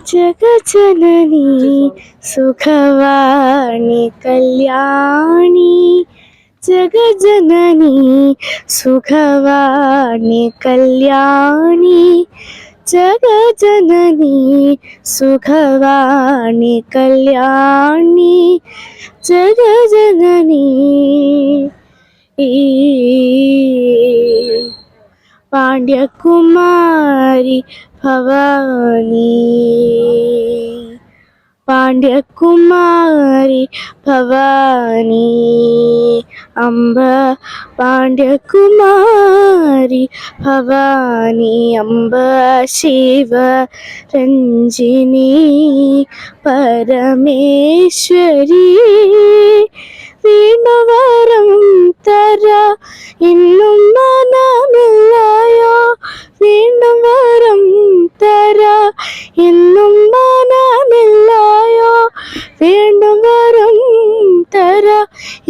ജഗജനനി സുഖവാണി കല്യാണി ജഗജനനി സുഖവാണി കല്യാണി ജഗജനനി സുഖവാണി കല്യാണി ജഗജനനി പാണ്ഡ്യകുമാരി ഭവാനി പാണ്ഡ്യകുമാരി ഭവാനി അംബ പാണ്ഡ്യകുമാരി ഭവാനി അംബ ശിവ രഞ്ജിനി പരമേശ്വരി വീണുവരം തര ഇന്നും മനമില്ലയോ വീണ്ടും വരം തര ഇന്നും മനമില്ലയോ വീണ്ടും വരം തര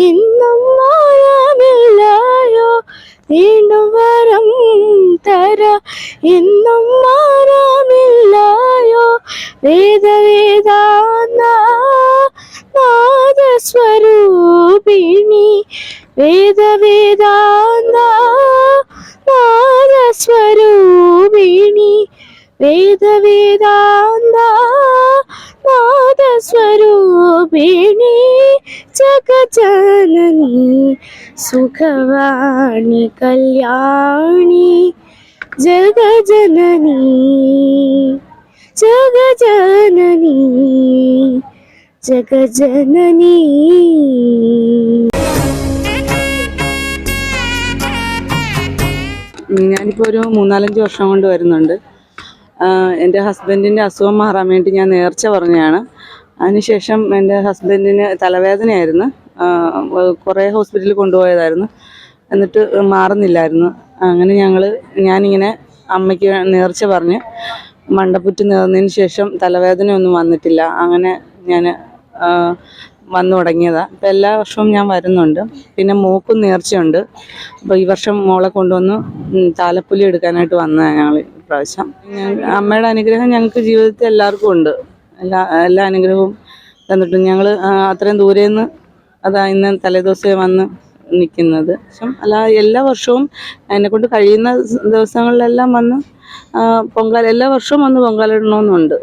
ഇന്നും മനമില്ലയോ വീണ്ടും വരം തര ഇന്നും മനമില്ലയോ വേദവേദാന്ത നാദസ്വരൂപിണി വേദവേദാന്ത നാദസ്വരൂപിണി വേദവേദാന്ത നാദസ്വരൂപിണി ജഗജനനി സുഖവാണി കല്യാണി ജഗജനനി ജഗജനനി ജഗജനനി. ഞാനിപ്പോൾ ഒരു 3-4 വർഷം കൊണ്ട് വരുന്നുണ്ട്. എൻ്റെ ഹസ്ബൻഡിൻ്റെ അസുഖം മാറാൻ വേണ്ടി ഞാൻ നേർച്ച പറഞ്ഞതാണ്. അതിനുശേഷം എൻ്റെ ഹസ്ബൻഡിന് തലവേദനയായിരുന്നു. കുറേ ഹോസ്പിറ്റലിൽ കൊണ്ടുപോയതായിരുന്നു, എന്നിട്ട് മാറുന്നില്ലായിരുന്നു. അങ്ങനെ ഞാനിങ്ങനെ അമ്മയ്ക്ക് നേർച്ച പറഞ്ഞ് മണ്ടപ്പുറ്റ് നേർന്നതിന് ശേഷം തലവേദനയൊന്നും വന്നിട്ടില്ല. അങ്ങനെ ഞാൻ വന്നു തുടങ്ങിയതാണ്. ഇപ്പം എല്ലാ വർഷവും ഞാൻ വരുന്നുണ്ട്. പിന്നെ മോക്കും നേർച്ചയുണ്ട്. അപ്പോൾ ഈ വർഷം മോളെ കൊണ്ടുവന്ന് താലപ്പൊലി എടുക്കാനായിട്ട് വന്നതാണ് ഞങ്ങൾ ഇപ്രാവശ്യം. അമ്മയുടെ അനുഗ്രഹം ഞങ്ങൾക്ക് ജീവിതത്തിൽ എല്ലാവർക്കും ഉണ്ട്. എല്ലാ അനുഗ്രഹവും തന്നിട്ട് ഞങ്ങൾ അത്രയും ദൂരെ നിന്ന് ഇന്ന് തലേദിവസം വന്ന് നിൽക്കുന്നത്. പക്ഷെ എല്ലാ വർഷവും എന്നെക്കൊണ്ട് കഴിയുന്ന ദിവസങ്ങളിലെല്ലാം വന്ന് എല്ലാ വർഷവും വന്ന് പൊങ്കാലിടണമെന്നുണ്ട്.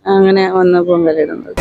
അങ്ങനെ വന്ന് പൊങ്കാലിടുന്നത്.